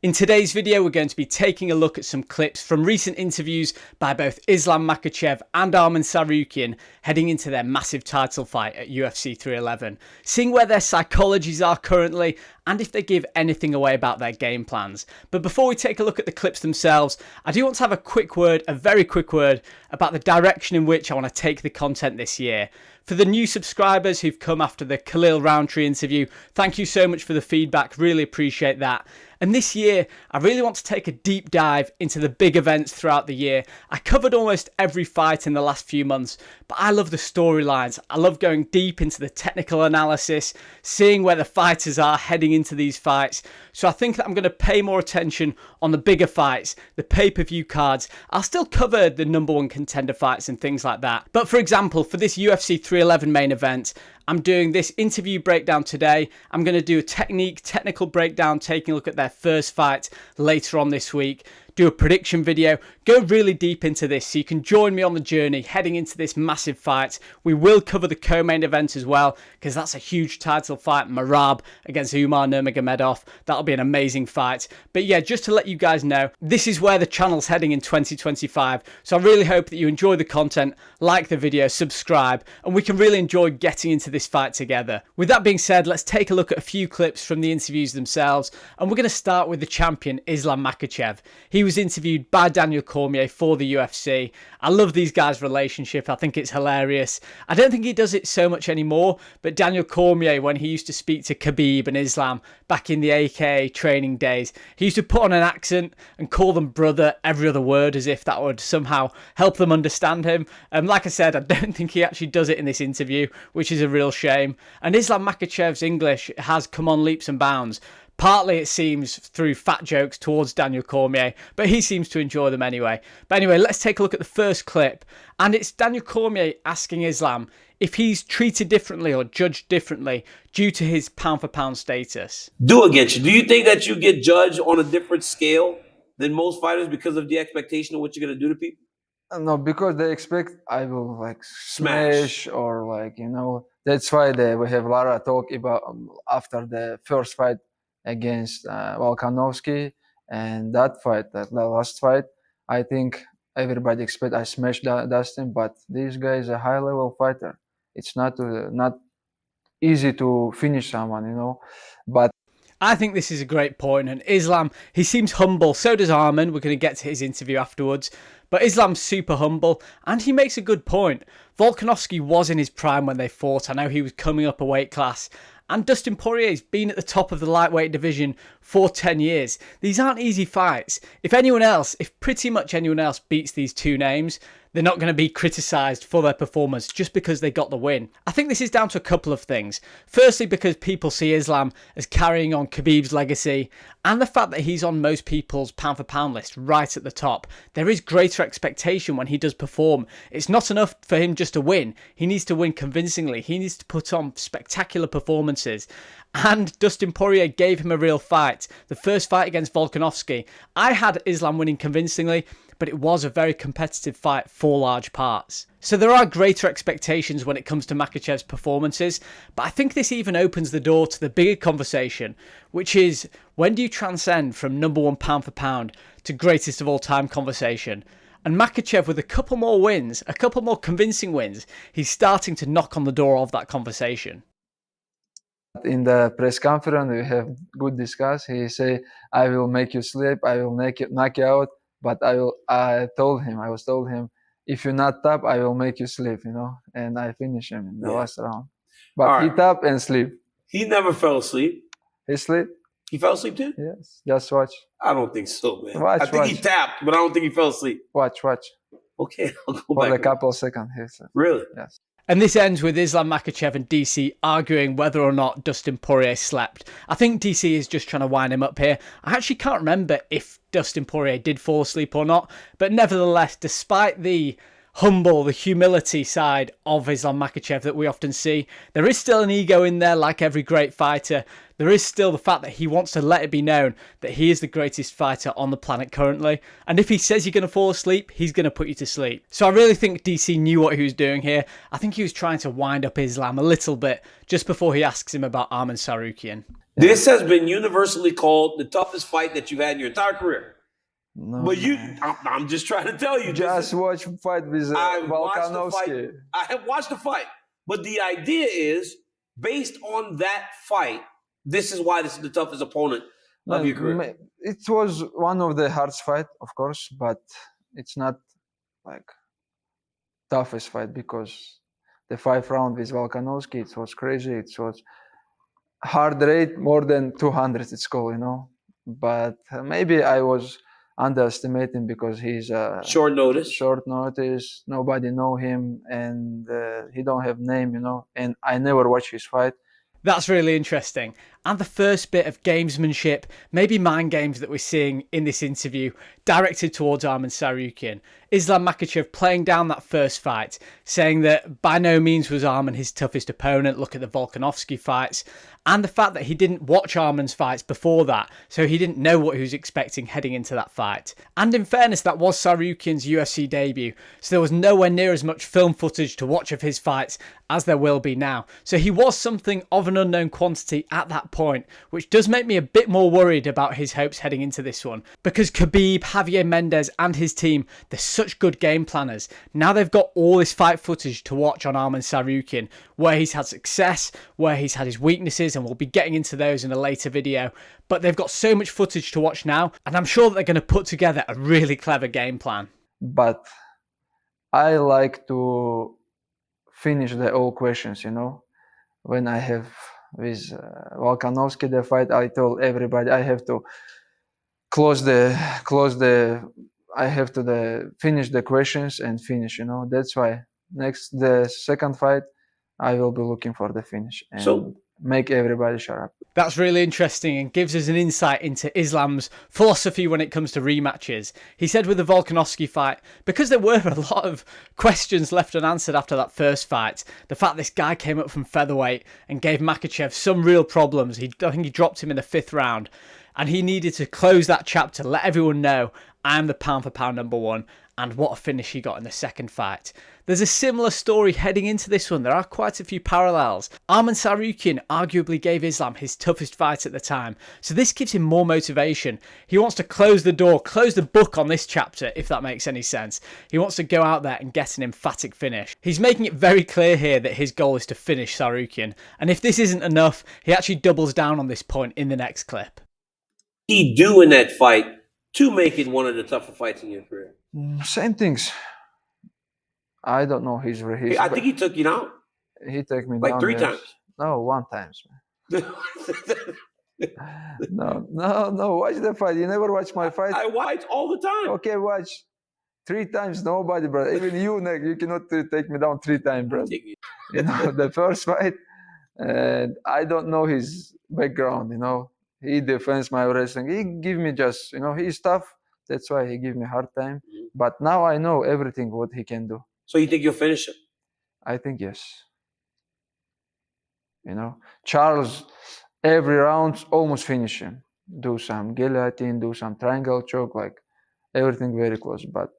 In today's video, we're going to be taking a look at some clips from recent interviews by both Islam Makhachev and Arman Tsarukyan heading into their massive title fight at UFC 311, seeing where their psychologies are currently and if they give anything away about their game plans. But before we take a look at the clips themselves, I do want to have a very quick word about the direction in which I want to take the content this year. For the new subscribers who've come after the Khalil Roundtree interview, thank you so much for the feedback, really appreciate that. And this year, I really want to take a deep dive into the big events throughout the year. I covered almost every fight in the last few months, but I love the storylines. I love going deep into the technical analysis, seeing where the fighters are heading into these fights. So I think that I'm going to pay more attention on the bigger fights, the pay-per-view cards. I'll still cover the number one contender fights and things like that. But for example, for this UFC 311 main event, I'm doing this interview breakdown today. I'm going to do a technical breakdown, taking a look at their first fight later on this week. Do a prediction video, go really deep into this so you can join me on the journey heading into this massive fight. We will cover the co-main event as well because that's a huge title fight, Merab against Umar Nurmagomedov. That'll be an amazing fight. But yeah, just to let you guys know, this is where the channel's heading in 2025. So I really hope that you enjoy the content, like the video, subscribe, and we can really enjoy getting into this fight together. With that being said, let's take a look at a few clips from the interviews themselves, and we're going to start with the champion, Islam Makhachev. He was interviewed by Daniel Cormier for the UFC. I love these guys' relationship. I think it's hilarious. I don't think he does it so much anymore, but Daniel Cormier, when he used to speak to Khabib and Islam back in the AKA training days, he used to put on an accent and call them brother every other word as if that would somehow help them understand him. Like I said, I don't think he actually does it in this interview, which is a real shame. And Islam Makhachev's English has come on leaps and bounds. Partly, it seems, through fat jokes towards Daniel Cormier, but he seems to enjoy them anyway. But anyway, let's take a look at the first clip. And it's Daniel Cormier asking Islam if he's treated differently or judged differently due to his pound-for-pound status. Do against you. Do you think that you get judged on a different scale than most fighters because of the expectation of what you're going to do to people? No, because they expect I will like smash or like, that's why we have a lot of talk about after the first fight against Volkanovski and that fight, the last fight. I think everybody expect I smashed Dustin, but this guy is a high-level fighter. It's not easy to finish someone, but I think this is a great point, and Islam, he seems humble. So does Arman. We're going to get to his interview afterwards. But Islam's super humble, and he makes a good point. Volkanovski was in his prime when they fought. I know he was coming up a weight class. And Dustin Poirier's been at the top of the lightweight division for 10 years. These aren't easy fights. If pretty much anyone else beats these two names, they're not going to be criticised for their performance just because they got the win. I think this is down to a couple of things. Firstly, because people see Islam as carrying on Khabib's legacy, and the fact that he's on most people's pound-for-pound list right at the top. There is greater expectation when he does perform. It's not enough for him just to win. He needs to win convincingly. He needs to put on spectacular performances. And Dustin Poirier gave him a real fight. The first fight against Volkanovski, I had Islam winning convincingly, but it was a very competitive fight for large parts. So there are greater expectations when it comes to Makhachev's performances, but I think this even opens the door to the bigger conversation, which is, when do you transcend from number one pound for pound to greatest of all time conversation? And Makhachev, with a couple more wins, a couple more convincing wins, he's starting to knock on the door of that conversation. In the press conference, we have good discuss. He say, I will make you sleep, I will knock you out. But I was told him, if you're not top, I will make you sleep, and I finish him in the last round. But he top and sleep. He never fell asleep. He sleep? He fell asleep too? Yes, just watch. I don't think so, man. I think he tapped, but I don't think he fell asleep. Watch. Okay, I'll go for back. a couple of seconds. Really? Yes. And this ends with Islam Makhachev and DC arguing whether or not Dustin Poirier slept. I think DC is just trying to wind him up here. I actually can't remember if Dustin Poirier did fall asleep or not, but nevertheless, despite the humility side of Islam Makhachev that we often see, there is still an ego in there like every great fighter. There is still the fact that he wants to let it be known that he is the greatest fighter on the planet currently. And if he says you're going to fall asleep, he's going to put you to sleep. So I really think DC knew what he was doing here. I think he was trying to wind up Islam a little bit just before he asks him about Arman Tsarukyan. This has been universally called the toughest fight that you've had in your entire career. No, But man. I'm just trying to tell you. Just watch fight with Volkanovski. I have watched the fight. But the idea is, based on that fight, this is why this is the toughest opponent of your career. It was one of the hardest fight, of course, but it's not like toughest fight because the 5th round with Volkanovski, it was crazy. It was hard rate, more than 200 it's called, you know. But maybe I was underestimating because he's short notice, nobody know him, and he don't have name, you know, and I never watch his fight. That's really interesting. And the first bit of gamesmanship, maybe mind games that we're seeing in this interview, directed towards Arman Tsarukyan. Islam Makhachev playing down that first fight, saying that by no means was Arman his toughest opponent. Look at the Volkanovski fights. And the fact that he didn't watch Arman's fights before that, so he didn't know what he was expecting heading into that fight. And in fairness, that was Tsarukyan's UFC debut, so there was nowhere near as much film footage to watch of his fights as there will be now. So he was something of an unknown quantity at that point, which does make me a bit more worried about his hopes heading into this one. Because Khabib, Javier Mendez and his team, they're such good game planners. Now they've got all this fight footage to watch on Arman Tsarukyan, where he's had success, where he's had his weaknesses, and we'll be getting into those in a later video. But they've got so much footage to watch now, and I'm sure that they're going to put together a really clever game plan. But I like to finish the all questions, you know. When I have with Volkanovski the fight, I told everybody I have to finish the questions and finish, you know. That's why the second fight I will be looking for the finish and make everybody shut up. That's really interesting and gives us an insight into Islam's philosophy when it comes to rematches. He said with the Volkanovski fight, because there were a lot of questions left unanswered after that first fight, the fact this guy came up from featherweight and gave Makhachev some real problems. I think he dropped him in the 5th round, and he needed to close that chapter, let everyone know I'm the pound for pound number one, and what a finish he got in the second fight. There's a similar story heading into this one. There are quite a few parallels. Arman Tsarukyan arguably gave Islam his toughest fight at the time, so this gives him more motivation. He wants to close the door, close the book on this chapter, if that makes any sense. He wants to go out there and get an emphatic finish. He's making it very clear here that his goal is to finish Tsarukyan, and if this isn't enough, he actually doubles down on this point in the next clip. He do in that fight to make it one of the tougher fights in your career? Same things. I don't know his. I think he took you down. He took me like down 3 times. No, 1 time. No. Watch the fight. You never watch my fight. I watch all the time. Okay, watch 3 times. Nobody, bro. Even you, Nick, you cannot take me down 3 times, bro. You know the first fight, and I don't know his background. You know, he defends my wrestling. He give me just, you know, he's tough. That's why he give me a hard time. But now I know everything what he can do. So you think you'll finish him? I think yes. You know, Charles, every round almost finish him. Do some guillotine, do some triangle choke, like everything very close. But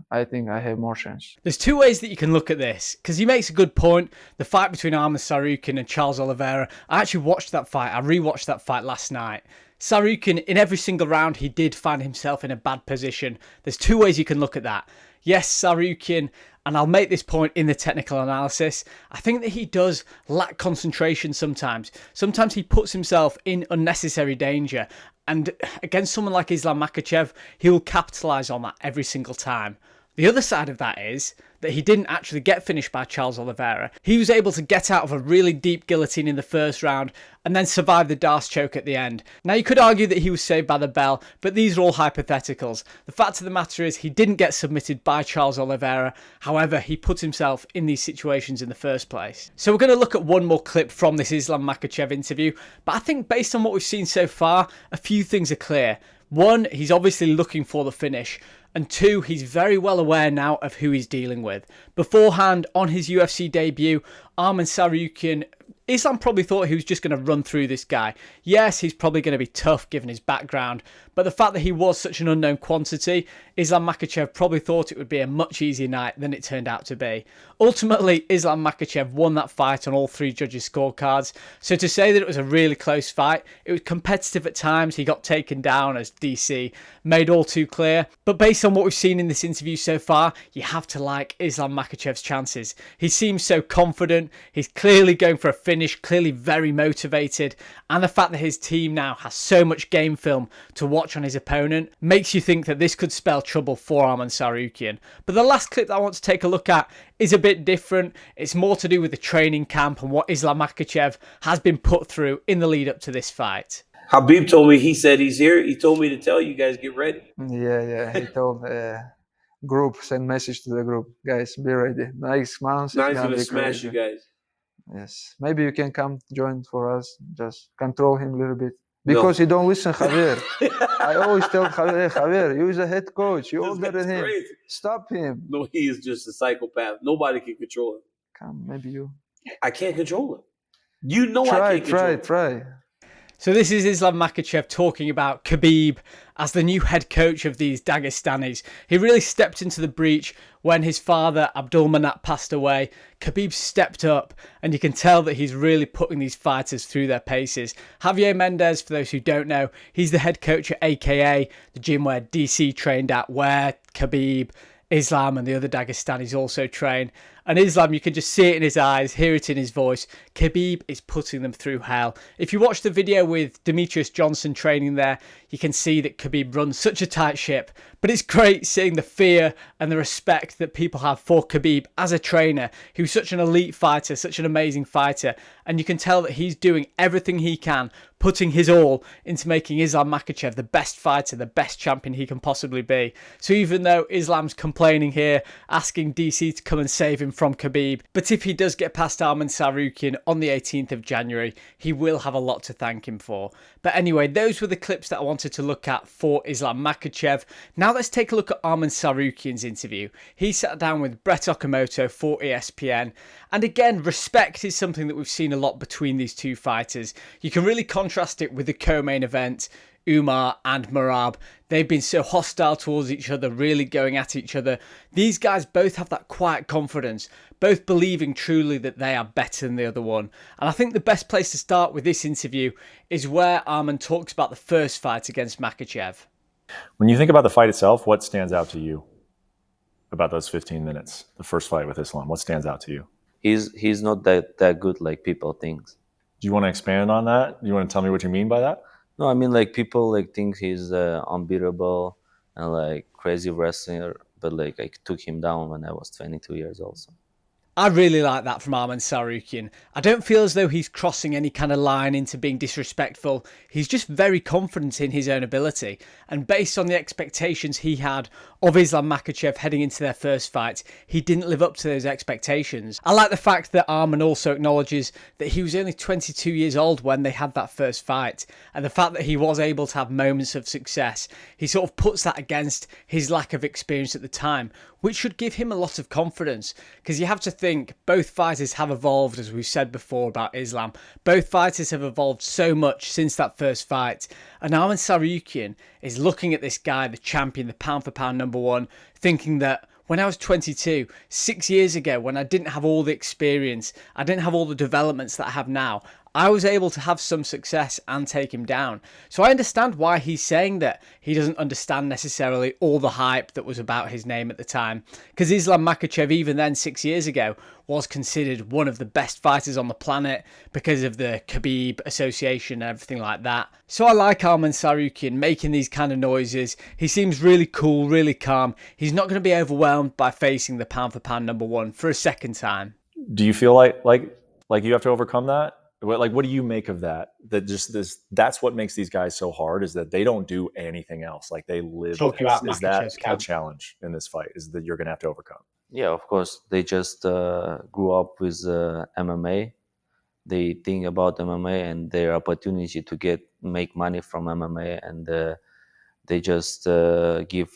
I think I have more chance. There's 2 ways that you can look at this, because he makes a good point. The fight between Arman Tsarukyan and Charles Oliveira, I actually watched that fight. I rewatched that fight last night. Tsarukyan, in every single round, he did find himself in a bad position. There's 2 ways you can look at that. Yes, Tsarukyan, and I'll make this point in the technical analysis, I think that he does lack concentration sometimes. Sometimes he puts himself in unnecessary danger. And against someone like Islam Makhachev, he will capitalise on that every single time. The other side of that is that he didn't actually get finished by Charles Oliveira. He was able to get out of a really deep guillotine in the first round and then survive the D'Arce choke at the end. Now, you could argue that he was saved by the bell, but these are all hypotheticals. The fact of the matter is he didn't get submitted by Charles Oliveira. However, he put himself in these situations in the first place. So we're going to look at one more clip from this Islam Makhachev interview, but I think based on what we've seen so far, a few things are clear. 1, he's obviously looking for the finish. And 2, he's very well aware now of who he's dealing with. Beforehand, on his UFC debut, Arman Tsarukyan, Islam probably thought he was just going to run through this guy. Yes, he's probably going to be tough given his background, But the fact that he was such an unknown quantity, Islam Makhachev probably thought it would be a much easier night than it turned out to be. Ultimately, Islam Makhachev won that fight on all 3 judges' scorecards. So to say that it was a really close fight, it was competitive at times. He got taken down, as DC made all too clear. But based on what we've seen in this interview so far, you have to like Islam Makhachev's chances. He seems so confident. He's clearly going for a finish, clearly very motivated. And the fact that his team now has so much game film to watch on his opponent makes you think that this could spell trouble for Arman Tsarukyan. But the last clip that I want to take a look at is a bit different. It's more to do with the training camp and what Islam Makhachev has been put through in the lead up to this fight. Habib told me, he said he's here. He told me to tell you guys, get ready. Yeah. He told group, send message to the group, guys, be ready. Next month, now he's gonna smash you guys. Yes, maybe you can come join for us. Just control him a little bit because he don't listen, Javier. I always tell Javier, you're the head coach. You're older than him. Crazy. Stop him. No, he is just a psychopath. Nobody can control him. Come, maybe you. I can't control him. You know I can't control him. Try. So this is Islam Makhachev talking about Khabib as the new head coach of these Dagestanis. He really stepped into the breach when his father, Abdulmanap, passed away. Khabib stepped up, and you can tell that he's really putting these fighters through their paces. Javier Mendez, for those who don't know, he's the head coach at AKA, the gym where DC trained at, where Khabib, Islam and the other Dagestanis also train. And Islam, you can just see it in his eyes, hear it in his voice. Khabib is putting them through hell. If you watch the video with Demetrius Johnson training there, you can see that Khabib runs such a tight ship. But it's great seeing the fear and the respect that people have for Khabib as a trainer, who's such an elite fighter, such an amazing fighter. And you can tell that he's doing everything he can, putting his all into making Islam Makhachev the best fighter, the best champion he can possibly be. So even though Islam's complaining here, asking DC to come and save him from Khabib, but if he does get past Arman Tsarukyan on the 18th of January, he will have a lot to thank him for. But anyway, those were the clips that I wanted to look at for Islam Makhachev. Now let's take a look at Arman Tsarukyan's interview. He sat down with Brett Okamoto for ESPN. And again, respect is something that we've seen a lot between these two fighters. You can really contrast it with the co-main event, Umar and Merab. They've been so hostile towards each other, really going at each other. These guys both have that quiet confidence, both believing truly that they are better than the other one. And I think the best place to start with this interview is where Arman talks about the first fight against Makhachev. When you think about the fight itself, what stands out to you about those 15 minutes, the first fight with Islam? What stands out to you? He's not that good like people think. Do you want to expand on that? Do you want to tell me what you mean by that? No, I mean like people like think he's unbeatable and like crazy wrestler, but like I took him down when I was 22 years old. So. I really like that from Arman Tsarukyan. I don't feel as though he's crossing any kind of line into being disrespectful. He's just very confident in his own ability. And based on the expectations he had of Islam Makhachev heading into their first fight, he didn't live up to those expectations. I like the fact that Arman also acknowledges that he was only 22 years old when they had that first fight. And the fact that he was able to have moments of success, he sort of puts that against his lack of experience at the time, which should give him a lot of confidence. Because you have to think both fighters have evolved, as we've said before about Islam. Both fighters have evolved so much since that first fight. And Arman Tsarukyan is looking at this guy, the champion, the pound for pound number one, thinking that when I was 22, 6 years ago, when I didn't have all the experience, I didn't have all the developments that I have now, I was able to have some success and take him down. So I understand why he's saying that he doesn't understand necessarily all the hype that was about his name at the time. Because Islam Makhachev, even then 6 years ago, was considered one of the best fighters on the planet because of the Khabib association and everything like that. So I like Arman Tsarukyan making these kind of noises. He seems really cool, really calm. He's not going to be overwhelmed by facing the pound for pound number one for a second time. Do you feel like you have to overcome that? What do you make of that? That's what makes these guys so hard, is that they don't do anything else. Like they live. Is that a challenge in this fight? Is that you're going to have to overcome? Yeah, of course. They just grew up with MMA. They think about MMA and their opportunity to make money from MMA, and they just give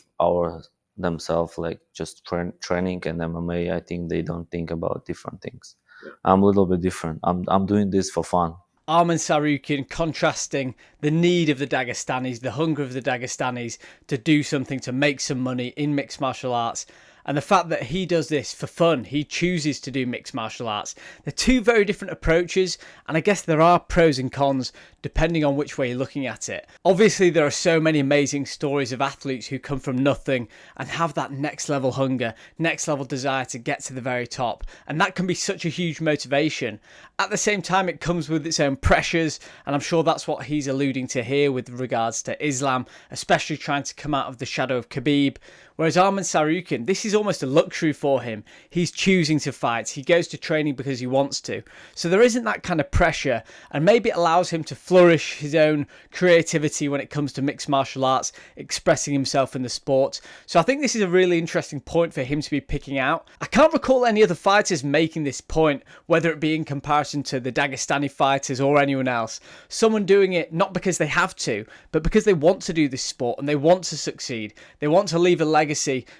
themselves like just training and MMA. I think they don't think about different things. I'm a little bit different. I'm doing this for fun. Arman Tsarukyan contrasting the need of the Dagestanis, the hunger of the Dagestanis to do something, to make some money in mixed martial arts. And the fact that he does this for fun, he chooses to do mixed martial arts. They're two very different approaches, and I guess there are pros and cons depending on which way you're looking at it. Obviously, there are so many amazing stories of athletes who come from nothing and have that next level hunger, next level desire to get to the very top. And that can be such a huge motivation. At the same time, it comes with its own pressures, and I'm sure that's what he's alluding to here with regards to Islam, especially trying to come out of the shadow of Khabib. Whereas Arman Tsarukyan, this is almost a luxury for him. He's choosing to fight. He goes to training because he wants to. So there isn't that kind of pressure, and maybe it allows him to flourish his own creativity when it comes to mixed martial arts, expressing himself in the sport. So I think this is a really interesting point for him to be picking out. I can't recall any other fighters making this point, whether it be in comparison to the Dagestani fighters or anyone else. Someone doing it not because they have to, but because they want to do this sport and they want to succeed. They want to leave a legacy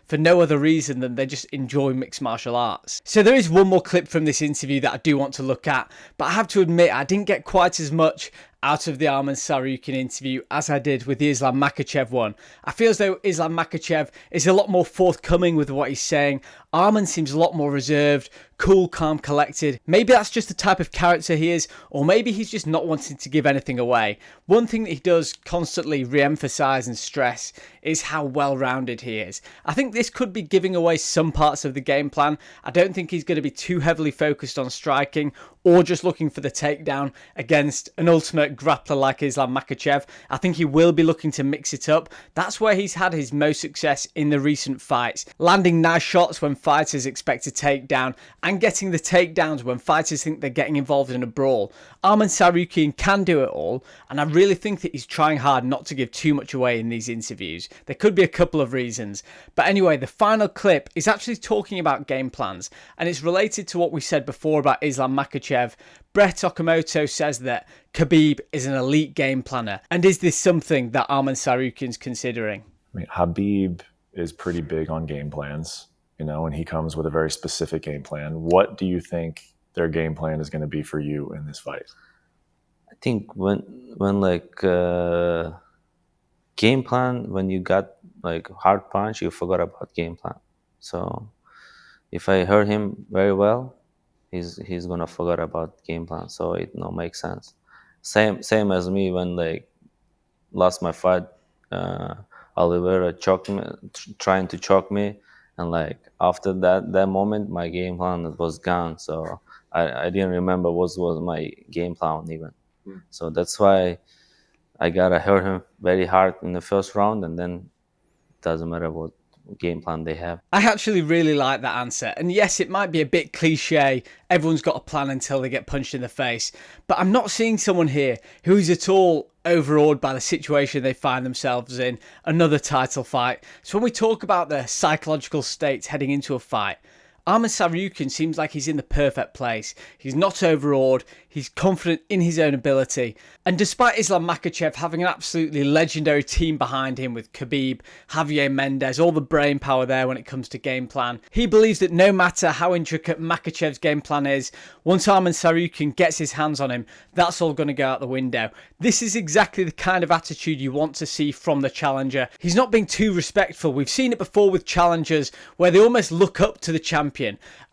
for no other reason than they just enjoy mixed martial arts. So there is one more clip from this interview that I do want to look at, but I have to admit I didn't get quite as much out of the Arman Tsarukyan interview as I did with the Islam Makhachev one. I feel as though Islam Makhachev is a lot more forthcoming with what he's saying. Arman seems a lot more reserved, cool, calm, collected. Maybe that's just the type of character he is, or maybe he's just not wanting to give anything away. One thing that he does constantly re-emphasize and stress is how well-rounded he is. I think this could be giving away some parts of the game plan. I don't think he's going to be too heavily focused on striking or just looking for the takedown against an ultimate grappler like Islam Makhachev. I think he will be looking to mix it up. That's where he's had his most success in the recent fights. Landing nice shots when fighters expect a takedown and getting the takedowns when fighters think they're getting involved in a brawl. Arman Tsarukyan can do it all, and I really think that he's trying hard not to give too much away in these interviews. There could be a couple of reasons. But anyway, the final clip is actually talking about game plans, and it's related to what we said before about Islam Makhachev. Brett Okamoto says that Khabib is an elite game planner. And is this something that Arman Tsarukyan's considering? I mean, Khabib is pretty big on game plans, you know, and he comes with a very specific game plan. What do you think their game plan is going to be for you in this fight? I think when like game plan, when you got like hard punch, you forgot about game plan. So if I heard him very well, he's gonna forget about game plan. So it makes sense. Same as me when like lost my fight, Oliveira choked me, trying to choke me, and like after that moment, my game plan was gone. So I didn't remember what was my game plan even. So that's why I gotta hurt him very hard in the first round, and then it doesn't matter what game plan they have. I actually really like that answer, and yes, it might be a bit cliche, everyone's got a plan until they get punched in the face, but I'm not seeing someone here who is at all overawed by the situation they find themselves in, another title fight. So when we talk about the psychological states heading into a fight, Arman Tsarukyan seems like he's in the perfect place. He's not overawed, he's confident in his own ability. And despite Islam Makhachev having an absolutely legendary team behind him with Khabib, Javier Mendez, all the brain power there when it comes to game plan, he believes that no matter how intricate Makhachev's game plan is, once Arman Tsarukyan gets his hands on him, that's all going to go out the window. This is exactly the kind of attitude you want to see from the challenger. He's not being too respectful. We've seen it before with challengers where they almost look up to the champion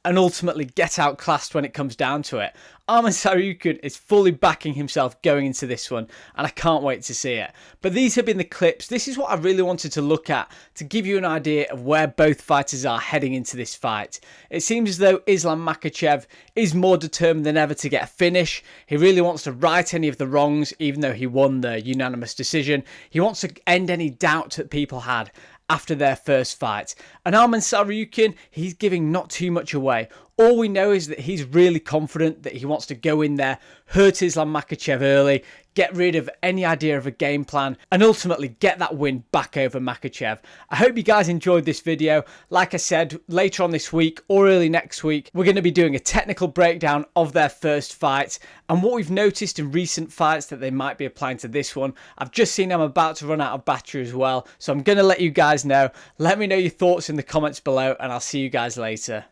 and ultimately get outclassed when it comes down to it. Arman Tsarukyan is fully backing himself going into this one, and I can't wait to see it. But these have been the clips. This is what I really wanted to look at to give you an idea of where both fighters are heading into this fight. It seems as though Islam Makhachev is more determined than ever to get a finish. He really wants to right any of the wrongs, even though he won the unanimous decision. He wants to end any doubt that people had after their first fight. And Arman Tsarukyan, he's giving not too much away. All we know is that he's really confident that he wants to go in there, hurt Islam Makhachev early, get rid of any idea of a game plan, and ultimately get that win back over Makhachev. I hope you guys enjoyed this video. Like I said, later on this week or early next week, we're going to be doing a technical breakdown of their first fight and what we've noticed in recent fights that they might be applying to this one. I've just seen I'm about to run out of battery as well, so I'm going to let you guys know. Let me know your thoughts in the comments below, and I'll see you guys later.